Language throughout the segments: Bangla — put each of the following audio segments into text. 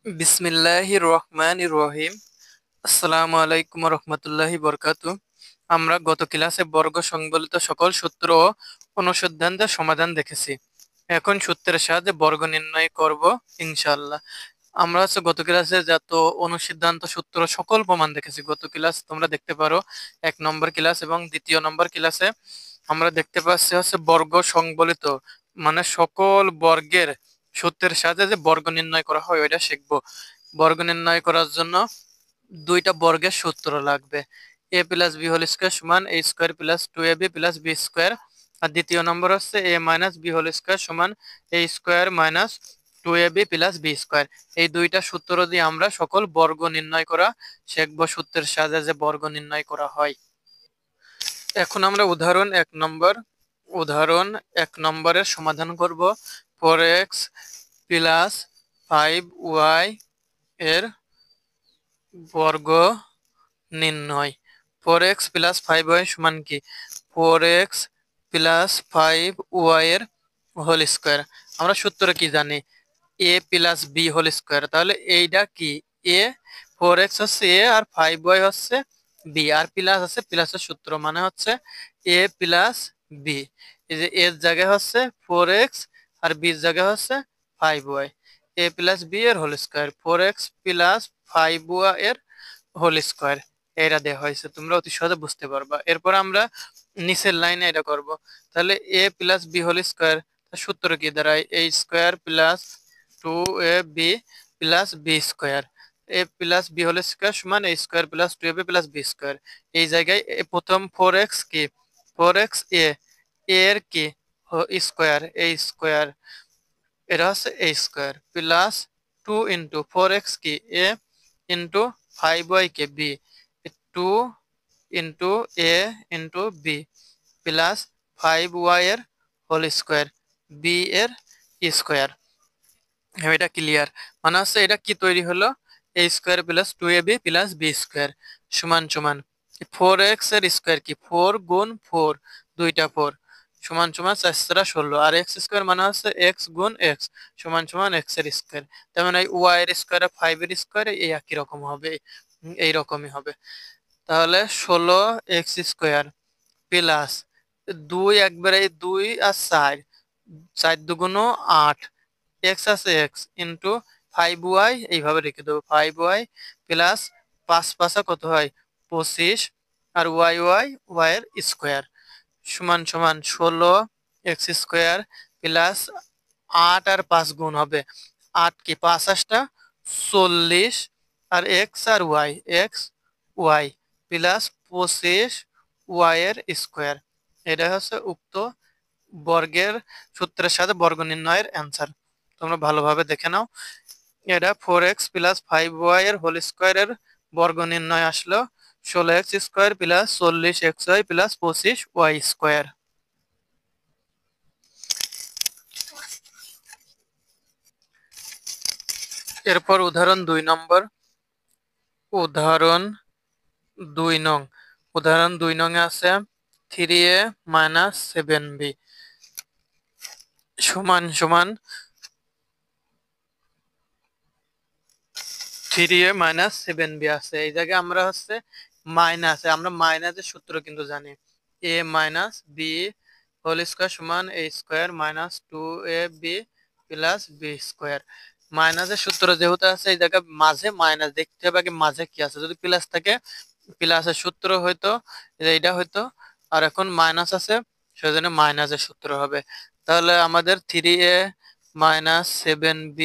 বিসমিল্লাহির রহমানির রহিম। আসসালামু আলাইকুম রহমতুল্লাহি বরকাতু। আমরা গত ক্লাসে বর্গ সংবলিত সকল সূত্র ও অনুসিদ্ধান্তের সমাধান দেখেছি। এখন সূত্রের সাহায্যে বর্গ নির্ণয় করব ইনশাআল্লাহ। আমরা গত ক্লাসে যত অনুসিদ্ধান্ত সূত্র সকল প্রমাণ দেখেছি। গত ক্লাস তোমরা দেখতে পারো 1 নম্বর ক্লাস এবং 2 নম্বর ক্লাসে আমরা দেখতে পাচ্ছি বর্গ সংবলিত মানে সকল বর্গের সূত্রের সাহায্যে যে বর্গ নির্ণয় করা হয় ওইটা শিখবো। বর্গ নির্ণয় করার জন্য দুইটা বর্গের সূত্র লাগবে। A plus B whole square সমান A square plus 2ab plus B square. আর দ্বিতীয় নম্বর হচ্ছে A minus B whole square সমান A square minus 2ab plus B square. এই দুইটা সূত্র দিয়ে আমরা সকল বর্গ নির্ণয় করা শিখবো, সূত্রের সাহায্যে যে বর্গ নির্ণয় করা হয়। এখন আমরা উদাহরণ এক নম্বরের সমাধান করব। 4x প্লাস 5y এর বর্গ নির্ণয়। 4x প্লাস 5y সমান কি? 4x প্লাস 5y এর হোল স্কোয়ার। আমরা সূত্র কি জানি? a plus B whole square. তাহলে এইটা কি? a, 4x হচ্ছে a আর 5y হচ্ছে বি, আর প্লাস আছে প্লাসের সূত্র মানে হচ্ছে a প্লাস বি। এই যে এর জায়গায় হচ্ছে 4x আর বির জায়গায় হচ্ছে 5y। a প্লাস বি এর whole square, 4x plus 5y এর হোল স্কোয়ার, এটা দেওয়া হয়েছে। তোমরা অতি সহজে বুঝতে পারবা। এরপর আমরা নিচের লাইনে এটা করব। তাহলে a plus B whole square সূত্র কি দাঁড়ায়? a square plus 2ab plus B square. A plus B whole square সমান A square plus 2ab plus B square. এই জায়গায় প্রথম 4x কি? 4x এর কি স্কোয়ার, এ স্কোয়ার, এটা হচ্ছে এ স্কোয়ার প্লাস 2 ইন্টু 4x কি এ ইন্টু 5y কে B, 2 into A into B plus 5y এর হোল স্কোয়ার, বি এর স্কোয়ার। এটা ক্লিয়ার? মানে হচ্ছে এটা কি তৈরি হলো? A square plus 2ab plus B square সমান সমান 4x এর স্কোয়ার কি? 4 গুণ 4, দুইটা 4 সমান সমান 4 16। আর এক্স স্কোয়ার মানে হচ্ছে এক্স গুণ এক্স সমান সমান এক্স এর স্কোয়ার। তার মানে ওয়াই এর স্কোয়ার 5 এর স্কোয়ার এই একই রকম হবে, এইরকমই হবে। তাহলে 16x স্কোয়ার প্লাস 2 একবারে 2 আর 4, 4 দুগুণ 8, এক্স আছে এক্স ইন্টু 5y, এইভাবে রেখে দেবো 5y প্লাস 5 5 কত হয়? 25 আর ওয়াই এর স্কোয়ার সমান সমান 16x স্কোয়ার প্লাস 8 আর 5 গুণ হবে 8 কি 5 8টা 40 আর এক্স আর ওয়াই প্লাস 25 ওয়াই এর স্কোয়ার। এটা হচ্ছে উক্ত বর্গের সূত্রের সাথে বর্গ নির্ণয়ের অ্যান্সার। তোমরা ভালোভাবে দেখে নাও। এটা 4x প্লাস 5y এর হোল স্কোয়ারের বর্গ নির্ণয় আসলো 16x square plus 40xy plus 25y square. এরপর উদাহরণ 2 নম্বর। উদাহরণ 2 নং। উদাহরণ 2 নং এ আছে 3a মাইনাস 7b সমান সমান 3a মাইনাস 7b আছে। এই জায়গায় আমরা মাইনাস, আমরা মাইনাসের সূত্র কিন্তু জানি। a minus B whole square সমান a square minus 2ab plus B square. মাইনাসের সূত্র যেহেতু আছে এই জায়গায় মাঝে মাইনাস দেখতে হবে আগে মাঝে কি আছে। যদি প্লাস থাকে প্লাসের সূত্র হয়তো এইটা হয়তো, আর এখন মাইনাস আছে সেজন্য মাইনাসের সূত্র হবে। তাহলে আমাদের 3a মাইনাস 7b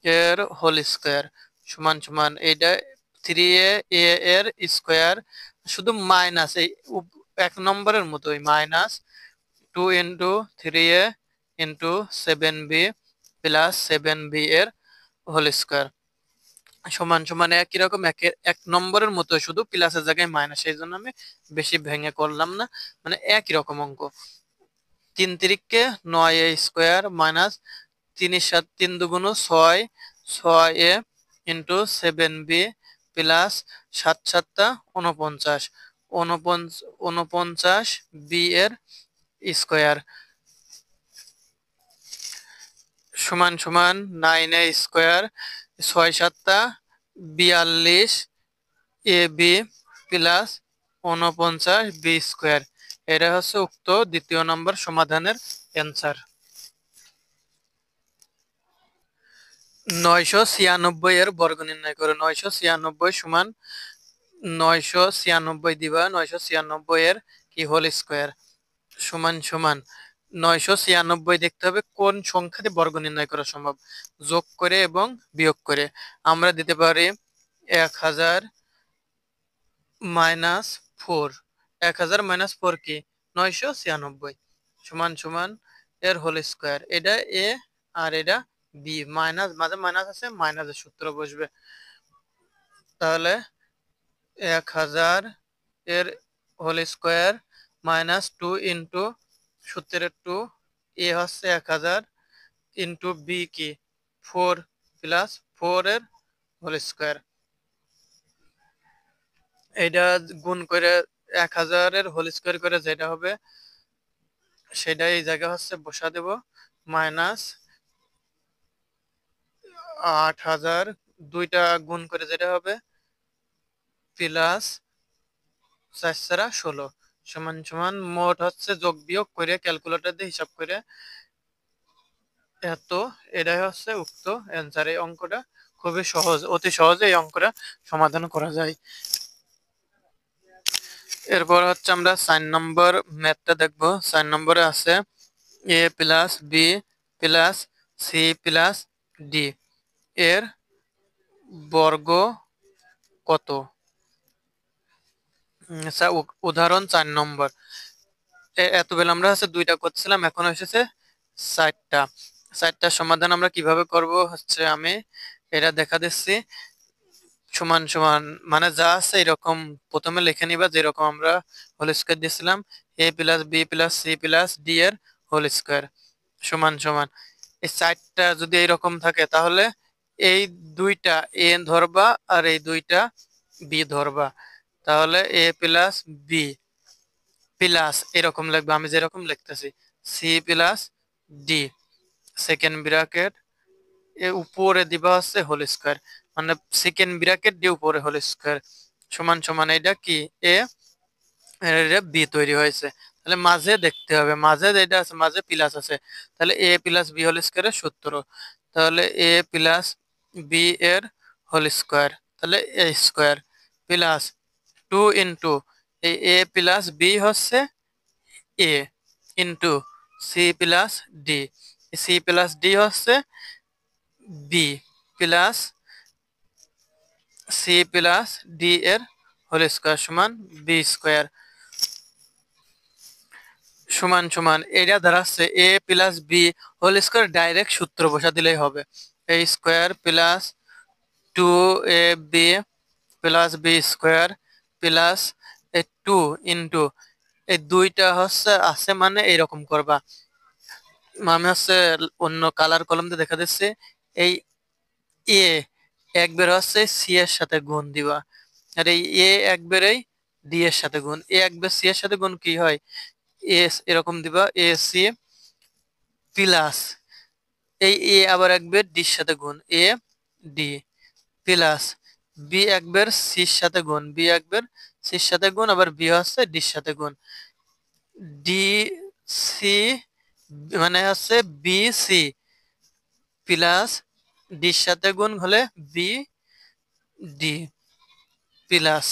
এর হোল স্কোয়ার সমান সমান এইটা 3a এর স্কোয়ার শুধু মাইনাস এই 1 নম্বরের মতোই minus 2 into 3a into 7b plus 7b এর হোল স্কোয়ার সমান সমান একই রকম 1 নম্বরের মতো শুধু প্লাসের জায়গায় মাইনাস, সেই জন্য আমি বেশি ভেঙে করলাম না, মানে একই রকম অঙ্ক। 3 তিরিককে 9a স্কোয়ার মাইনাস 3 7 3 দুগুণ 6, 6a into 7b plus 7 7 49, 49 b এর স্কোয়ার সমান সমান 9a square 6 7 42 a B plus 49 b square. এটা হচ্ছে উক্ত দ্বিতীয় নম্বর সমাধানের অ্যান্সার। 996 এর বর্গ নির্ণয় করো। 996 সমান 996 দিবা 996 এর কি হোল স্কোয়ার সমান সমান 996 দেখতে হবে কোন সংখ্যা দিয়ে বর্গ নির্ণয় করা সম্ভব, যোগ করে এবং বিয়োগ করে। আমরা দিতে পারি 1000 মাইনাস 4। 1000 মাইনাস 4 কি 996 সমান সমান এর হোল স্কোয়ার। এটা এ আর এটা বি, মাইনাস মাঝে মাইনাস আছে, মাইনাসের সূত্র বসবে। তাহলে 1000 এর হোল স্কোয়ার মাইনাস 2 ইন্টু সূত্রের 2, এ হচ্ছে 1000 ইন্টু বি কি 4 প্লাস 4 এর হোল স্কোয়ার। এটা গুণ করে 1000 এর হোল স্কোয়ার করে যেটা হবে সেটা এই জায়গা হচ্ছে বসা দেব, মাইনাস 8000 দুইটা গুণ করে যেটা হবে প্লাস 4 16 সমান সমান মোট হচ্ছে যোগ বিয়োগ করে ক্যালকুলেটর দিয়ে হিসাব করে এত। এটাই হচ্ছে উক্ত অ্যান্সার। এই অঙ্কটা খুবই সহজ, অতি সহজে এই অঙ্কটা সমাধান করা যায়। এরপর হচ্ছে আমরা 4 নম্বর ম্যাথটা দেখব। 4 নম্বরে আছে A plus B plus C plus D এর বর্গ কত। আচ্ছা, উদাহরণ 4 নম্বর। এতবেলা আমরা হচ্ছে দুইটা করছিলাম, এখন এসেছে 4টা। 4টার সমাধান আমরা কিভাবে করব হচ্ছে আমি এটা দেখা দিচ্ছি। সমান সমান মানে যা আছে এরকম প্রথমে লিখে নিবা, যেরকম আমরা হোল স্কয়ার দিয়েছিলাম A plus B plus C plus D এর হোল স্কয়ার সমান সমান। এই 4টা যদি এইরকম থাকে তাহলে এই দুইটা এ ধরবা আর এই দুইটা বি ধরবা, তাহলে এ প্লাস বি প্লাস এরকম লিখবা আমি যেরকম লিখতেছি C plus D second bracket এ উপরে দিবা হচ্ছে হোল স্কয়ার, মানে সেকেন্ড ব্র্যাকেট দিয়ে উপরে হোল স্কয়ার সমান সমান এটা কি এ এর বি তৈরি হয়েছে। তাহলে মাঝে দেখতে হবে, মাঝে যেটা আছে মাঝে প্লাস আছে, তাহলে এ প্লাস বি হোল স্কয়ারের সূত্র, তাহলে এ প্লাস বি এর হোল স্কয়ার তাহলে এ স্কয়ার প্লাস 2 ইন্টু এই এ প্লাস বি হচ্ছে A into C plus D, C plus D হচ্ছে B plus C plus D এর হোল স্কয়ার সমান বি স্কয়ার সমান সমান এটা দাঁড়াচ্ছে A plus B whole square direct সূত্র বসা দিলেই হবে। A square plus 2 A B plus B square plus 2 into এই দুইটা হচ্ছে আছে মানে এইরকম করবা, আমি হচ্ছে অন্য কালার কলম দিয়ে দেখা দিচ্ছে। এই এ একবার হচ্ছে সি এর সাথে গুণ দিবা, আর এই এ একবারেই ডি এর সাথে গুণ, এ একবার সি এর সাথে গুণ কি হয় এ এরকম দিবা এ সি প্লাস এই এ আবার একবার ডির সাথে গুণ এ ডি প্লাস বি একবার সির সাথে গুণ, বি একবার সির সাথে গুণ আবার বি হচ্ছে ডির সাথে গুণ, ডি সি মানে হচ্ছে বি সি প্লাস ডির সাথে গুণ হলে বি ডি প্লাস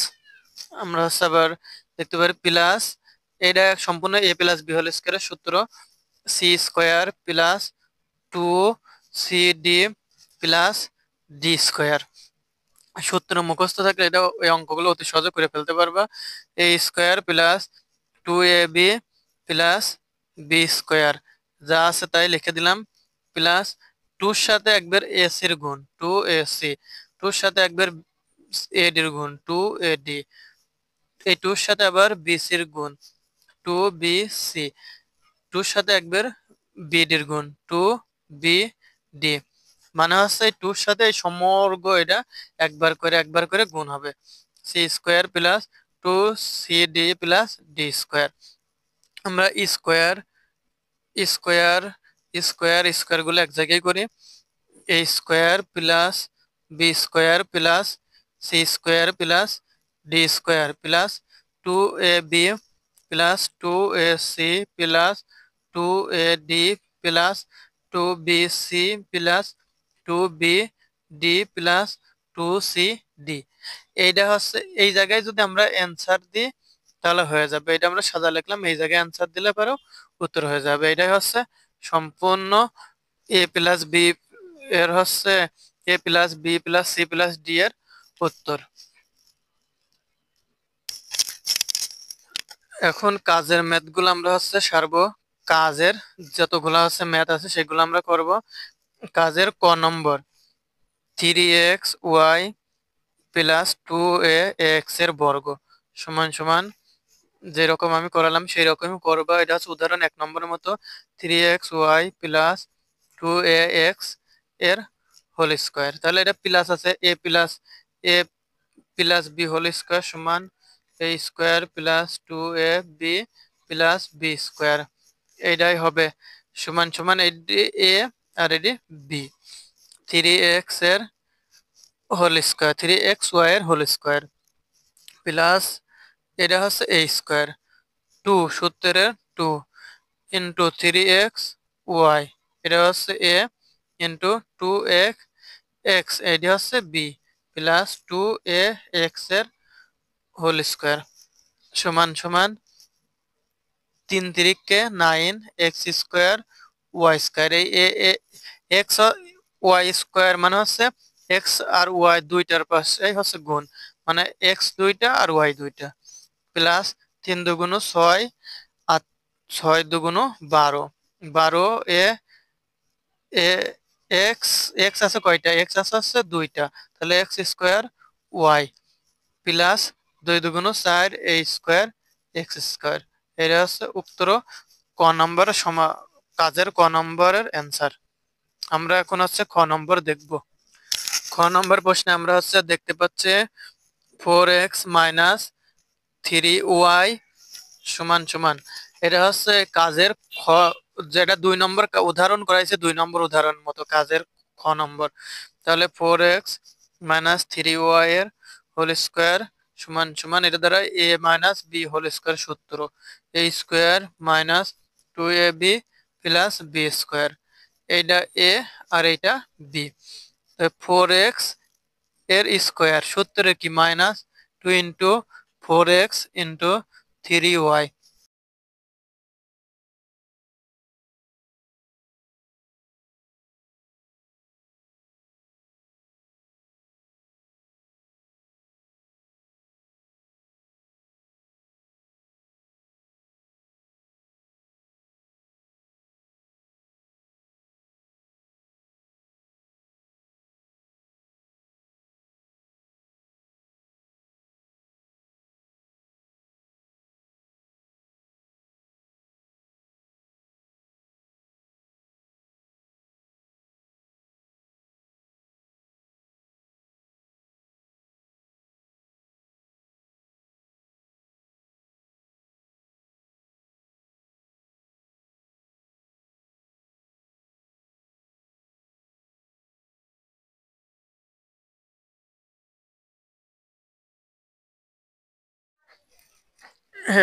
আমরা হচ্ছে আবার দেখতে পারি প্লাস এটা সম্পূর্ণ এ প্লাস বি হোল স্কয়ারের সূত্র c square plus 2 c d plus D square. সূত্র মুখস্থ থাকলে এটা এই অঙ্কগুলো অতি সহজে করে ফেলতে পারবা। A square plus 2ab plus B square যা আছে তাই লিখে দিলাম প্লাস 2 সাথে একবার এসির গুণ 2ac, 2 সাথে একবার এডির গুণ 2ad, এই 2 সাথে আবার বিসির গুণ 2bc, 2 সাথে একবার বিডির গুণ 2bd, মানে হচ্ছে 2 সাথে এই সমগ্র এটা একবার করে গুণ হবে C square plus 2cd plus D square. আমরা স্কয়ার স্কয়ার স্কয়ার স্কয়ার গুলো এক জায়গায় করি, A square plus B square plus C square plus D square plus 2ab plus 2ac plus 2ad plus 2bc plus 2bd plus 2cd। এইটা হচ্ছে এই জায়গায় যদি আমরা অ্যান্সার দিই তাহলে হয়ে যাবে। এটা আমরা সাজা লিখলাম, এই জায়গায় অ্যান্সার দিলে পরেও উত্তর হয়ে যাবে। এটাই হচ্ছে সম্পূর্ণ এ প্লাস বি এর হচ্ছে A plus B plus C plus D এর উত্তর। এখন কাজের ম্যাথগুলো আমরা হচ্ছে সারবো। কাজের যতগুলো হচ্ছে ম্যাথ আছে সেগুলো আমরা করব। কাজের ক নম্বর 3xy প্লাস 2ax এর বর্গ সমান সমান যেরকম আমি করালাম সেই রকমই করবো। এটা হচ্ছে উদাহরণ 1 নম্বরের মতো 3xy প্লাস 2ax এর হোল স্কোয়ার। তাহলে এটা প্লাস আছে A plus B whole square সমান A square plus 2ab plus B square. এইটাই হবে সমান সমান এডি এ আর এডি বি। 3x এর হোল স্কোয়ার 3xy এর হোল স্কোয়ার প্লাস এটা হচ্ছে এ স্কোয়ার 2 সূত্রের 2 ইন্টু 3xy এটা হচ্ছে এ ইন্টু 2x এটা হচ্ছে বি প্লাস 2ax এর হোল স্কোয়ার সমান সমান 3 3 9 এক্স স্কোয়ার ওয়াই স্কোয়ার। এই এক্স ওয়াই স্কোয়ার মানে হচ্ছে এক্স আর ওয়াই দুইটার পাশে হচ্ছে গুণ, মানে এক্স দুইটা আর ওয়াই দুইটা প্লাস 3 দুগুণ 6 আর 6 দুগুণ 12 12 এ এ এক্স এক্স আছে কয়টা? এক্স আছে হচ্ছে দুইটা, তাহলে এক্স স্কোয়ার ওয়াই প্লাস 2 দুগুণ 4 এ স্কোয়ার এক্স স্কোয়ার। এটা হচ্ছে উত্তর ক নম্বর কাজের ক নম্বরের অ্যান্সার। আমরা এখন হচ্ছে খ নম্বর দেখব। খ নম্বর প্রশ্নে আমরা হচ্ছে দেখতে পাচ্ছি 4x মাইনাস 3y সমান সমান এটা হচ্ছে কাজের খ, যেটা 2 নম্বর উদাহরণ করাইছে 2 নম্বর উদাহরণ মতো কাজের খ নম্বর। তাহলে 4x মাইনাস 3y এর হোল স্কোয়ার সমান সমান এটা দ্বারা a minus B whole square সূত্র a square minus 2ab plus B square. এইটা a আর এইটা b। 4x এর স্কোয়ার সূত্রে কি minus 2 into 4x into 3y।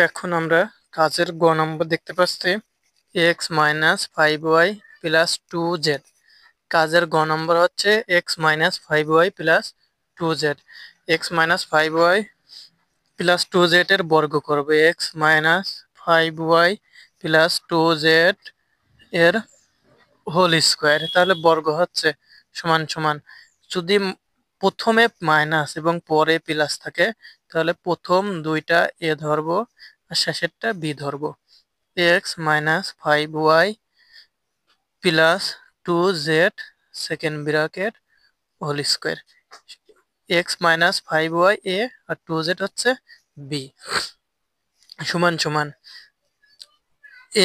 এখন আমরা কাজের গ নম্বর দেখতে পাচ্ছি x minus 5y plus 2z। কাজের গ নম্বর হচ্ছে x minus 5y plus 2z। X minus 5y plus 2z এর বর্গ করবে x minus 5y plus 2z এর হোল স্কোয়ার। তাহলে বর্গ হচ্ছে সমান সমান যদি প্রথমে মাইনাস এবং পরে প্লাস থাকে তাহলে প্রথম দুইটা এ ধরবো আর শেষেরটা বি ধরবো। X minus 5y plus 2z second bracket whole square x minus 5y a আর 2z হচ্ছে বি সমান সমান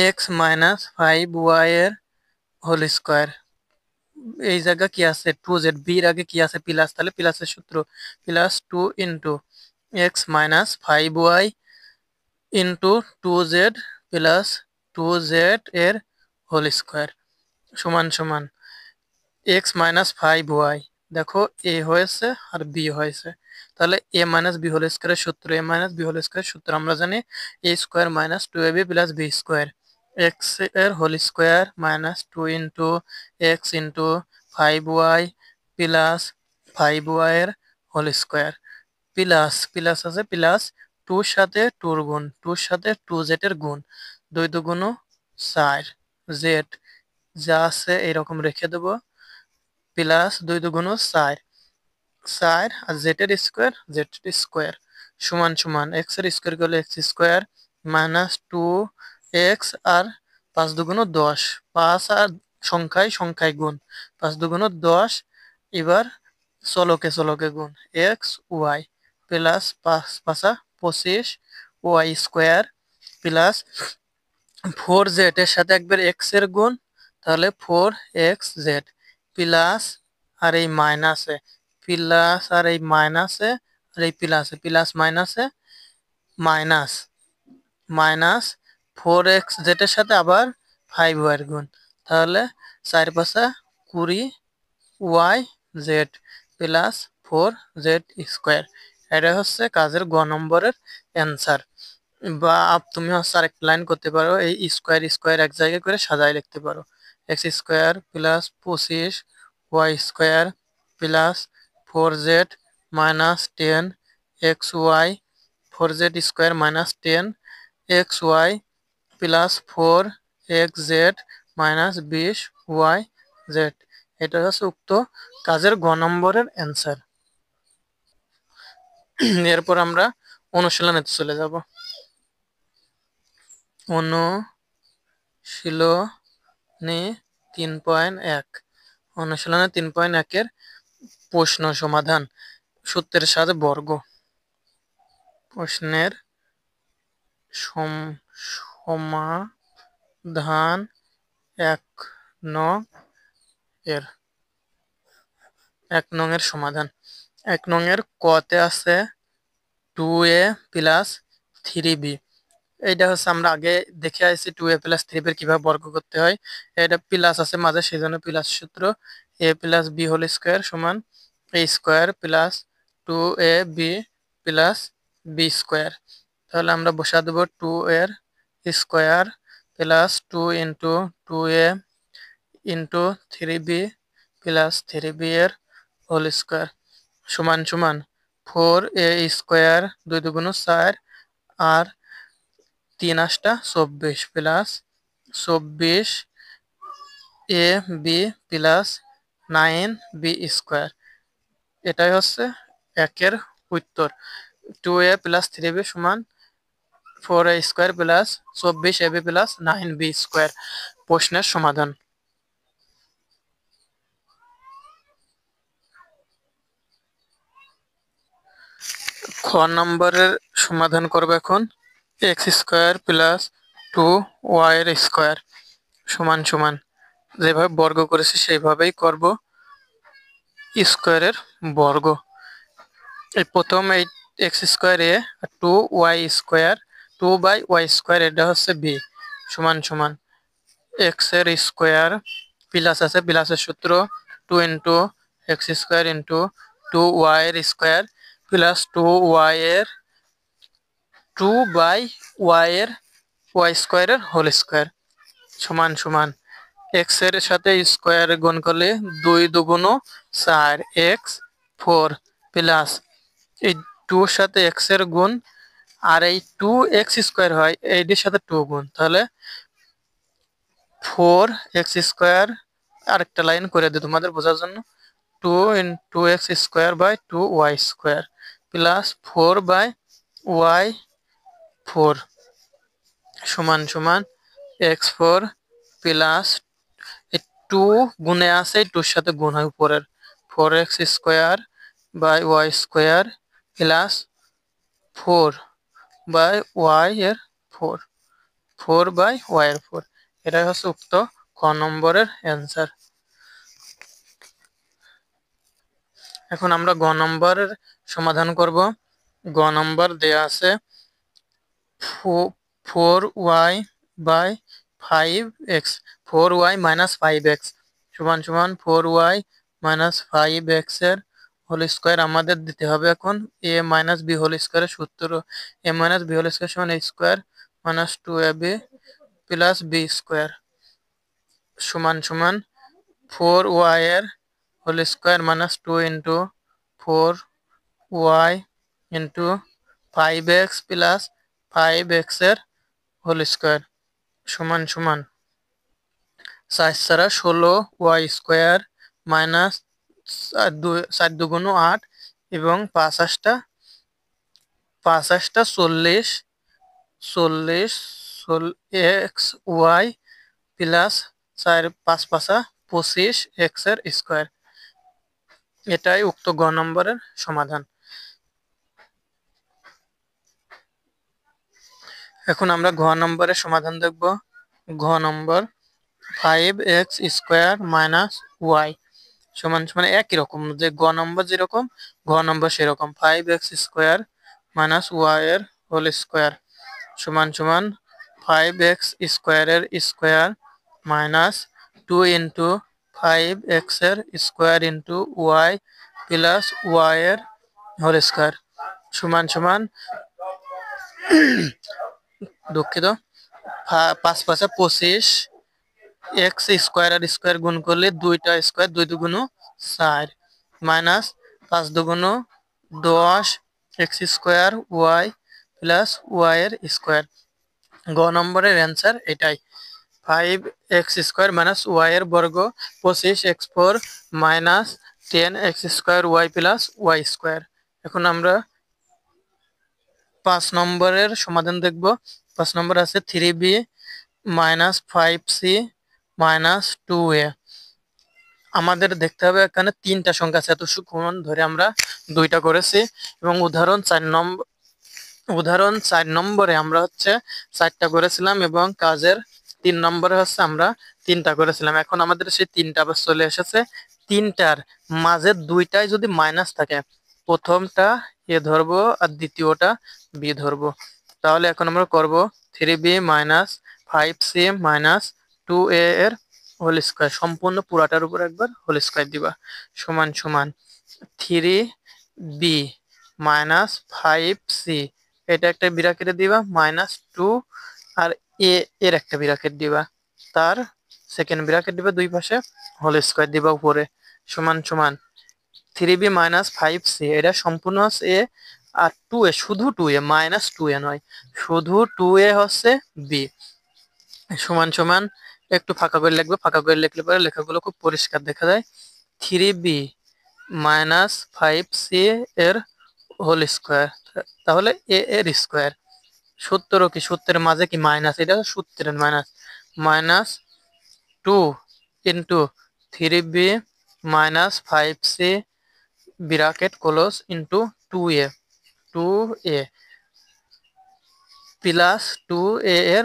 এক্স মাইনাস 5y এর হোল স্কোয়ার। এই জায়গা কি আছে 2z, বির আগে কি আছে প্লাস, তাহলে প্লাসের সূত্র plus 2 into x minus 5y into 2z plus 2z এর হোল স্কোয়ার সমান সমান এক্স মাইনাস 5y দেখো এ হয়েছে আর বি হয়েছে, তাহলে এ মাইনাস বি হোল স্কোয়ারের সূত্র, এ মাইনাস বি হোল স্কোয়ারের সূত্র আমরা জানি A square minus two A B plus B square, X এর whole square minus two into X into five Y plus five Y এর হোল স্কোয়ার প্লাস প্লাস আছে প্লাস টুর সাথে টুর গুণ, টুর সাথে টু জেড এর গুণ, দুই দুগুণ চার জেড যা আছে এরকম রেখে দেবো, প্লাস দুই দুগুণ চার, চার আর জেড এর স্কোয়ার সমান সমান এক্স এর স্কোয়ার করলে X square minus two X আর পাঁচ দুগুণ দশ, পাঁচ আর সংখ্যায় সংখ্যায় গুণ, পাঁচ দুগুণ দশ, এবার চলকে চলকে গুণ এক্স ওয়াই প্লাস পাঁচ পাঁচা পঁচিশ y square plus four z এর সাথে একবার এক্স এর গুণ, তাহলে ফোর এক্স জেড প্লাস আর এই মাইনাসে প্লাস আর এই মাইনাসে আর এই প্লাসে প্লাস মাইনাসে minus minus four x Z এর সাথে আবার ফাইভ ওয়াই এর গুণ, তাহলে চার পাঁচা কুড়ি y Z plus four z square. এটা হচ্ছে কাজের গ নম্বরের অ্যান্সার। বা তুমি হচ্ছে আরেকটা লাইন করতে পারো, এই স্কোয়ার স্কোয়ার এক জায়গায় করে সাজায় লিখতে পারো, এক্স স্কোয়ার প্লাস পঁচিশ y square plus four z minus ten x y, four z square minus ten x Y plus four x z minus বিশ ওয়াই জেড। এটা হচ্ছে উক্ত কাজের গ নম্বরের অ্যান্সার। এরপর আমরা অনুশীলনে চলে যাব। অনুশীলনী 3.1, অনুশীলনে 3.1 এর প্রশ্ন সমাধান, সূত্রের সাথে বর্গ। প্রশ্নের সমাধান 1 নং এর, 1 নং এর সমাধান। 1 নং এর কতে আছে 2a প্লাস 3b, এইটা হচ্ছে আমরা আগে দেখে আসছি 2a প্লাস 3b কিভাবে বর্গ করতে হয়। এটা প্লাস আছে মাঝে সেই জন্য প্লাস সূত্র, a plus b whole square সমান a square plus 2ab plus b square. তাহলে আমরা বসা দেবো 2 এর square plus 2 into 2a into 3b plus 3b এর হোল স্কোয়ার সমান সমান 4a স্কোয়ার দুই দুগুণ 4 আর 3 × 24 plus 24ab plus 9b square. এটাই হচ্ছে একের উত্তর। 2a প্লাস 3b সমান 4a square plus 24ab plus 9b square প্রশ্নের সমাধান। খ নম্বরের সমাধান করবো এখন। এক্স স্কোয়ার প্লাস 2y এর স্কোয়ার সমান সমান যেভাবে বর্গ করেছি সেইভাবেই করব, স্কোয়ারের বর্গ। এই প্রথম এই এক্স স্কোয়ার এ আর 2y স্কোয়ার 2/y স্কোয়ার এটা হচ্ছে বি সমান সমান এক্স এর স্কোয়ার প্লাস আছে প্লাসের সূত্র 2 into x square into 2y এর স্কোয়ার প্লাস 2y এর 2/y এর ওয়াই স্কোয়ারের হোল স্কোয়ার সমান সমান এক্স এর সাথে স্কোয়ার গুণ করলে 2 দুগুণ 4 এক্স 4 প্লাস এই 2 এর সাথে এক্স এর গুণ আর এই 2 এক্স স্কোয়ার হয় এইটির সাথে 2 গুণ, তাহলে 4 এক্স স্কোয়ার আরেকটা লাইন করে দিই তোমাদের বোঝার জন্য 2 into x square by 2y square plus 4/y4 সমান সমান x4 প্লাস 2 গুণে আছে 2 এর সাথে গুণ হয় উপরের 4x square by y square plus 4/y এর 4 4/y এর 4। এটাই হচ্ছে উক্ত ক নম্বরের অ্যান্সার। এখন আমরা গ নম্বরের সমাধান করব। গ নম্বর দেয়া আছে 4y/5x 4y মাইনাস 5x সমান সমান 4y মাইনাস 5x এর হোল স্কোয়ার আমাদের দিতে হবে এখন a মাইনাস বি হোল স্কোয়ারের সূত্র a minus B whole square সমান a square minus 2ab plus B square সমান সমান 4y এর whole square minus 2 into 4y into 5x plus 5x এর হোল স্কোয়ার সমান সমান 4 ছাড়া 16y স্কোয়ার মাইনাস 4 দুগুণ 8 এবং 5 40 এক্স ওয়াই প্লাস 4 5 25 এক্স এর স্কোয়ার। এটাই উক্ত গ নম্বরের সমাধান। এখন আমরা ঘ নম্বরের সমাধান দেখব। ঘ নম্বর 5x স্কোয়ার মাইনাস ওয়াই সমান সমান একই রকম, যে গ নম্বর যেরকম ঘ নম্বর সেরকম। 5x স্কোয়ার মাইনাস ওয়াই এর হোল স্কোয়ার সমান সমান 5x স্কোয়ারের স্কোয়ার মাইনাস 2 ইন্টু 5x এর square into y plus y এর হোল স্কোয়ার সমান সমান দুঃখিত 5 5 25 এক্স স্কোয়ার আর স্কোয়ার গুণ করলে দুইটা স্কোয়ার 2 দুগুণ 4 মাইনাস 5 দুগুণ 10 x square y plus y এর স্কোয়ার। গ নম্বরের অ্যান্সার এটাই 5x স্কোয়ার মাইনাস ওয়াই এর বর্গ 25x4 minus 10x square y plus y square. এখন আমরা 5 নম্বরের সমাধান দেখব। 5 নম্বর আছে 3b minus 5c minus 2a। আমাদের দেখতে হবে এখানে তিনটা সংখ্যা আছে, এতক্ষণ ধরে আমরা দুইটা করেছি এবং উদাহরণ 4 নম্বরে আমরা হচ্ছে 4টা করেছিলাম এবং কাজের 3 নম্বরে হচ্ছে আমরা 3টা করেছিলাম। এখন আমাদের সেই 3টা আবার চলে এসেছে। 3টার মাঝে দুইটাই যদি মাইনাস থাকে, প্রথমটা এ ধরবো আর দ্বিতীয়টা বি ধরবো। তাহলে এখন আমরা করব 3b minus 5c minus 2a এর হোল স্কোয়ার, সম্পূর্ণ পুরাটার উপর একবার হোল স্কোয়ার দিবা সমান সমান 3b মাইনাস 5c, এটা একটা ব্র্যাকেটে দিবা মাইনাস 2 আর এ এর একটা ব্র্যাকেট দিবা, তার সেকেন্ড ব্র্যাকেট দিবা দুই পাশে হোল স্কোয়ার দিবা উপরে সমান সমান 3b মাইনাস 5c, এটা সম্পূর্ণ হচ্ছে এ আর 2a শুধু 2a মাইনাস 2a নয়, শুধু 2a হচ্ছে বি সমান সমান একটু ফাঁকা করে লিখবে, ফাঁকা করে লিখলে পরে লেখাগুলো খুব পরিষ্কার দেখা যায়। 3b মাইনাস 5c এর হোল স্কোয়ার, তাহলে এ এর স্কোয়ার। সূত্র কি, সূত্রের মাঝে কি মাইনাস, এটা সূত্রের minus minus 2 into 3b minus 5c bracket close into 2a plus 2a এর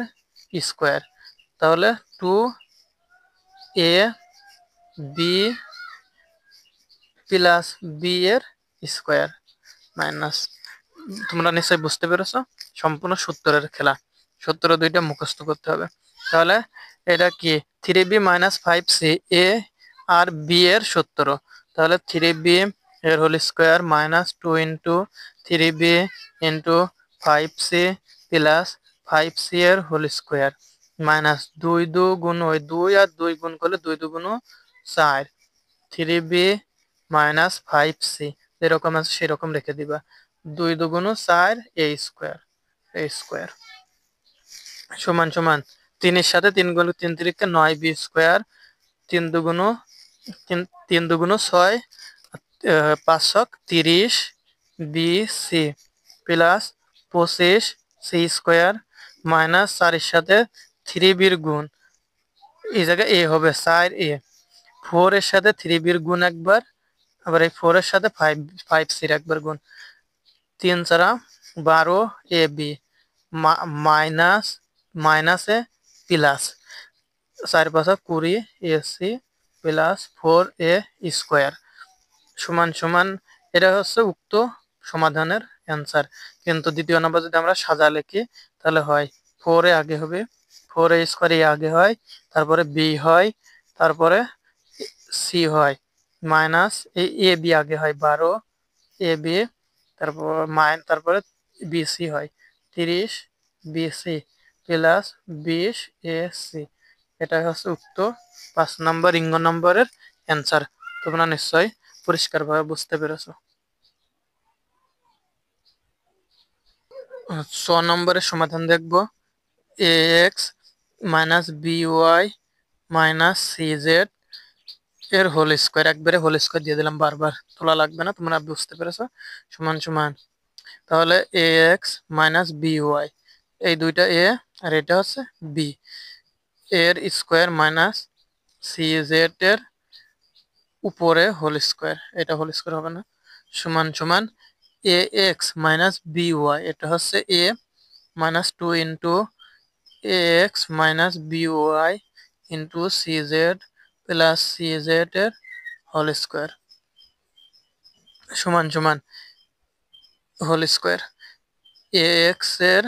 স্কোয়ার, তাহলে 2a বি প্লাস বি এর স্কোয়ার মাইনাস, তোমরা নিশ্চয়ই বুঝতে পেরেছো সম্পূর্ণ সূত্রের খেলা, সূত্র দুইটা মুখস্থ করতে হবে। তাহলে এটা কি 3b মাইনাস 5c এ আর বি এর সূত্র, তাহলে 3b এর whole square minus 2 into 3b into 5c plus 5c এর হোল স্কোয়ার মাইনাস 2 2 গুণ ওই 2 আর 2 গুণ করলে 2 2 গুণ 4 3b মাইনাস 5c যেরকম আছে সেরকম রেখে দিবা 2 দুগুণ 4 a স্কোয়ার সমান সমান 3 এর সাথে 3 গুণ 3 3 9 b স্কোয়ার 3 দুগুণ 6 5 30 b c plus 25 c square minus 4 এর সাথে 3 বির গুণ, এই জায়গায় এ হবে 4 এ, 4 এর সাথে 3 বির গুণ একবার, আবার এই 4 এর সাথে 5 সির একবার গুণ, 3 4 12 এ বি মাইনাস মাইনাসে plus 4 5 20 a c plus 4 a square সমান সমান, এটা হচ্ছে উক্ত সমাধানের অ্যান্সার। কিন্তু দ্বিতীয় নম্বর যদি আমরা সাজা লিখি তাহলে হয় 4 এ আগে হবে, 4 এ স্কোয়ার এ আগে হয়, তারপরে বি হয়, তারপরে সি হয়, মাইনাস এই এ বি আগে হয় 12 এ বি, তারপরে বিসি হয় 30 বিসি প্লাস 20 এ সি। এটা হচ্ছে উক্ত 5 নম্বর রিঙ্গ নম্বরের অ্যান্সার। তোমরা নিশ্চয়ই পরিষ্কারভাবে বুঝতে পেরেছো। 6 নম্বরের সমাধান দেখব। A X minus B Y minus C Z এর হোল স্কোয়ার, একবারে হোল স্কোয়ার দিয়ে দিলাম, বারবার তোলা লাগবে না, তোমরা বুঝতে পেরেছো। সমান সমান, তাহলে এ এক্স মাইনাস বি ওয়াই, এই দুইটা এ আর এটা হচ্ছে বি, এর স্কোয়ার মাইনাস সি জেড এর উপরে হোল স্কোয়ার, এটা হোল স্কোয়ার হবে না, সমান সমান A X minus B Y, এটা হচ্ছে A minus 2 into A X minus B Y into C Z plus C Z এর হোল স্কোয়ার সমান সমান হোল স্কোয়ার এ এক্স এর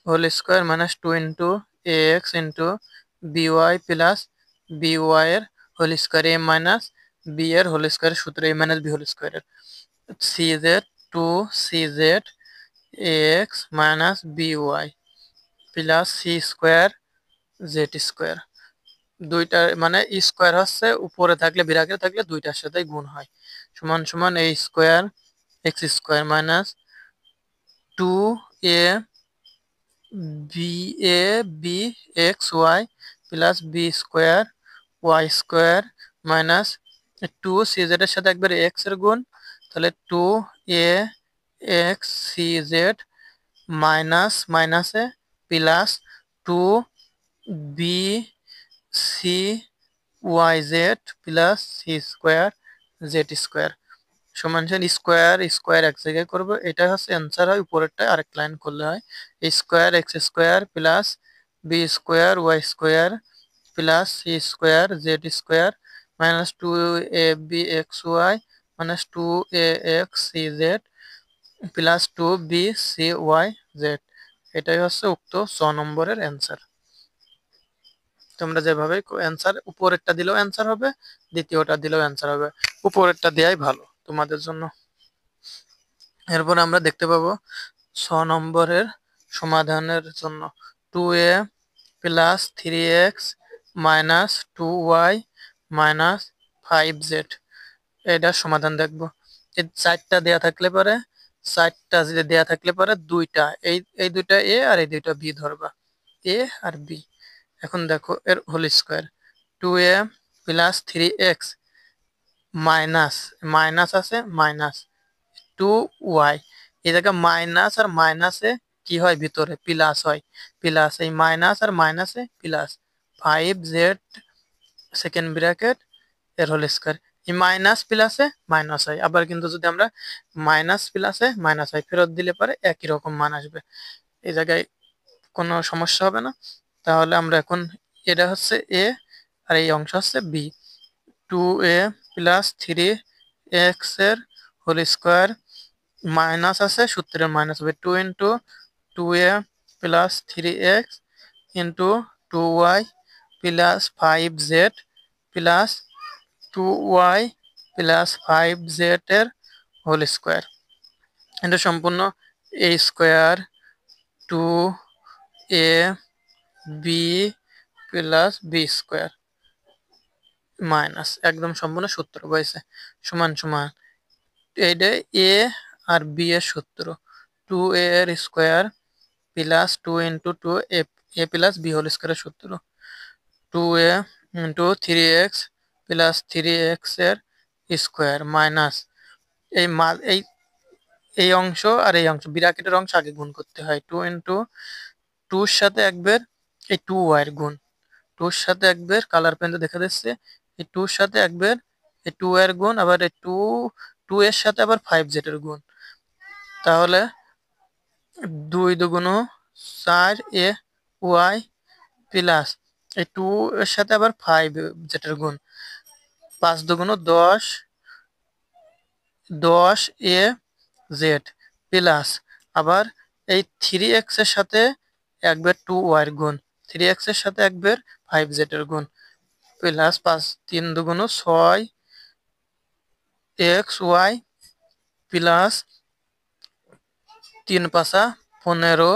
whole square minus 2 into A X into B Y plus B Y এর whole square, A minus B এর হোল স্কোয়ার সূত্র এ মাইনাস বি হোল স্কোয়ারের, C Z 2 C Z A X minus B Y plus C square Z square. দুইটা মানে স্কোয়ার হচ্ছে উপরে থাকলে বিরাকে থাকলে দুইটার সাথে গুণ হয়, সমান সমান A square X square minus 2 A B A B X Y plus B square Y square minus 2 C Z এর সাথে একবার এক্স এর গুণ, তাহলে 2 A X C Z minus মাইনাসে plus 2 B C Y Z plus C square Z square সমান সমান স্কোয়ার স্কোয়ার এক জায়গায় করবো, এটা হচ্ছে অ্যান্সার হয়, উপরেরটা আরেক লাইন করলে হয় square X square plus B square Y square plus C square Z square minus 2 A B X Y minus 2 A X C Z plus 2 B C Y Z. এটাই হচ্ছে উক্ত 6 নম্বরের অ্যান্সার। তোমরা যেভাবে অ্যান্সার উপরেরটা দিলেও অ্যান্সার হবে, দ্বিতীয়টা দিলেও অ্যান্সার হবে, উপরেরটা দেওয়াই ভালো তোমাদের জন্য। এরপর আমরা দেখতে পাবো 6 নম্বরের সমাধানের জন্য 2a plus 3x minus 2y minus 5z, এটার সমাধান দেখব। এই 4টা দেয়া থাকলে পরে 4টা যদি দেয়া থাকলে পরে দুইটা এই দুইটা এ আর এই দুইটা বি ধরবা, এ আর বি। এখন দেখো এর whole square 2a plus 3x minus minus আছে মাইনাস 2y, এই জায়গায় মাইনাস আর মাইনাসে কি হয় ভিতরে প্লাস হয়, প্লাস এই মাইনাস আর মাইনাসে প্লাস 5z সেকেন্ড ব্র্যাকেট এর হোল স্কয়ার, এই মাইনাস প্লাসে মাইনাস হয়, আবার কিন্তু যদি আমরা মাইনাস প্লাসে মাইনাস হয় ফেরত দিলে পরে একই রকম মান আসবে, এই জায়গায় কোনো সমস্যা হবে না। তাহলে আমরা এখন এটা হচ্ছে এ আর এই অংশ হচ্ছে বি, 2a প্লাস 3x এর হোল স্কোয়ার মাইনাস আছে সূত্রের মাইনাস হবে 2 into 2a plus 3x into 2y plus 5z plus 2y plus 5z এর হোল স্কোয়ার, এটা সম্পূর্ণ a square 2a b plus B square minus একদম সম্পূর্ণ সূত্র বয়েছে সমান সমান এইটা এ আর বি এর সূত্র 2a এর স্কোয়ার প্লাস 2 ইন্টু 2 এ প্লাস বি হোল স্কোয়ারের সূত্র 2a into 3x plus 3x এর স্কোয়ার মাইনাস এই এই অংশ আর এই অংশ ব্র্যাকেটের অংশ আগে গুণ করতে হয় 2 ইন্টু 2 এর সাথে একবার এই 2y এর গুণ, 2 এর সাথে একবার কালার পেনতে দেখা যাচ্ছে এই 2 এর সাথে একবার এই 2 এর গুণ, আবার এই 2 এর সাথে আবার 5z এর গুণ, তাহলে 2 দুগুণ 4 a y প্লাস এই 2 এর সাথে আবার 5z এর গুণ, 5 দুগুণ 10 a z প্লাস আবার এই 3x এর সাথে একবার 2y এর গুণ, 3x এর সাথে একবার 5z এর গুণ প্লাস 5 3 দুগুণ 6 এক্স ওয়াই প্লাস 3 পাঁচা 15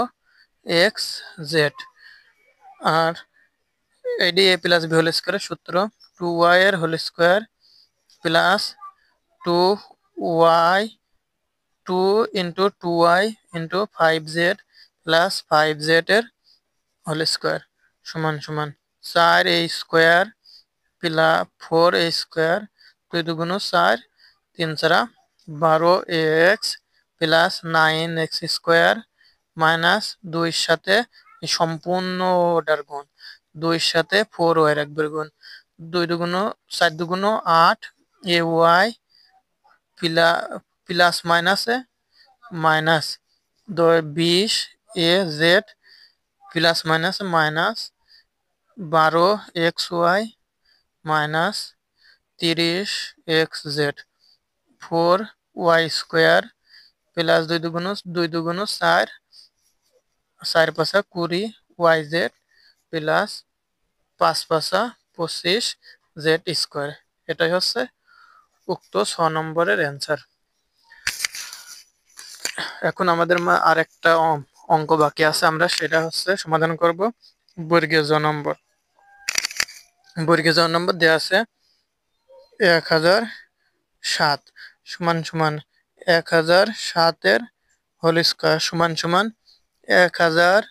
এক্স জেড। আর এডি এ প্লাস বি হোল স্কোয়ারের সূত্র 2y এর whole square plus 2y 2 into 2y into 5z plus 5z এর হোল স্কোয়ার সমান সমান 4a square plus 4a square 2 দুগুণ 4 3 চারা 12x plus 9x square minus 2 এর সাথে সম্পূর্ণ ওটার গুণ 2 এর সাথে 4y এর একবার গুণ 2 দুগুণ 4 দুগুণ 8 ay প্লাস মাইনাসে minus 20 A Z plus minus minus 12xy minus 30xz 4y square plus 2 দুগুণ 4 4 পাঁচা 20 yz প্লাস 5 পাঁচা 25 জেড স্কোয়ার। এটাই হচ্ছে উক্ত 6 নম্বরের অ্যান্সার। এখন আমাদের আরেকটা অঙ্ক বাকি আছে, আমরা সেটা হচ্ছে সমাধান করব বর্গীয় জ নম্বর। বর্গীয় জ নম্বর দেওয়া আছে 1007 সমান সমান 1007 এর হোল স্কয়ার সমান সমান 1000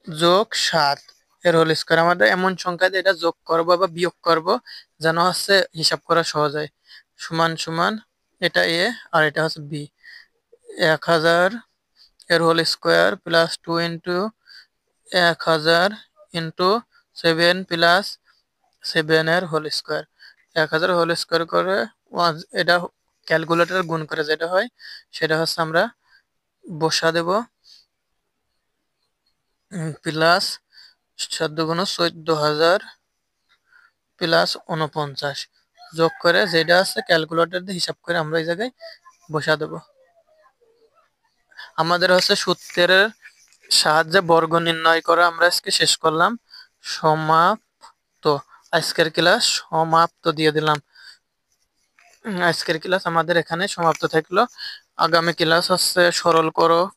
যোগ 7 এর হোল স্কয়ার। আমাদের এমন সংখ্যা দিয়ে এটা যোগ করব বা বিয়োগ করব যেন হচ্ছে হিসাব করা সহজ হয়। সমান সমান এটা এ আর এটা হচ্ছে বি। 1000 এর whole square plus 2 into 1000 into 7 plus 7 এর হোল স্কয়ার। 1000 হোল স্কয়ার করে এটা ক্যালকুলেটর গুণ করে যেটা হয় সেটা হচ্ছে আমরা বসা দেব প্লাস 7 দুগুণ 14000 প্লাস 49 যোগ করে যেটা আছে ক্যালকুলেটর দিয়ে হিসাব করে আমরা এই জায়গায় বসা দেব। আমাদের হচ্ছে সূত্রের সাহায্যে বর্গ নির্ণয় করা আমরা আজকে শেষ করলাম। সমাপ্ত। আজকের ক্লাস সমাপ্ত দিয়ে দিলাম। আজকের ক্লাস আমাদের এখানে সমাপ্ত থাকলো। আগামী ক্লাস হচ্ছে সরল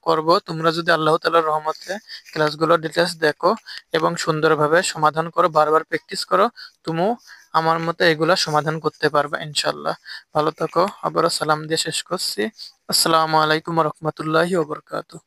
করব। তোমরা যদি আল্লাহ তাআলার রহমতে ক্লাসগুলো ডিটেলস দেখো এবং সুন্দরভাবে সমাধান করো, বারবার প্র্যাকটিস করো, তুমিও আমার মতো এগুলা সমাধান করতে পারবে ইনশাআল্লাহ। ভালো থাকো। আবারও সালাম দিয়ে শেষ করছি। আসসালামু আলাইকুম ওয়া রাহমাতুল্লাহি ওয়া বারাকাতুহু।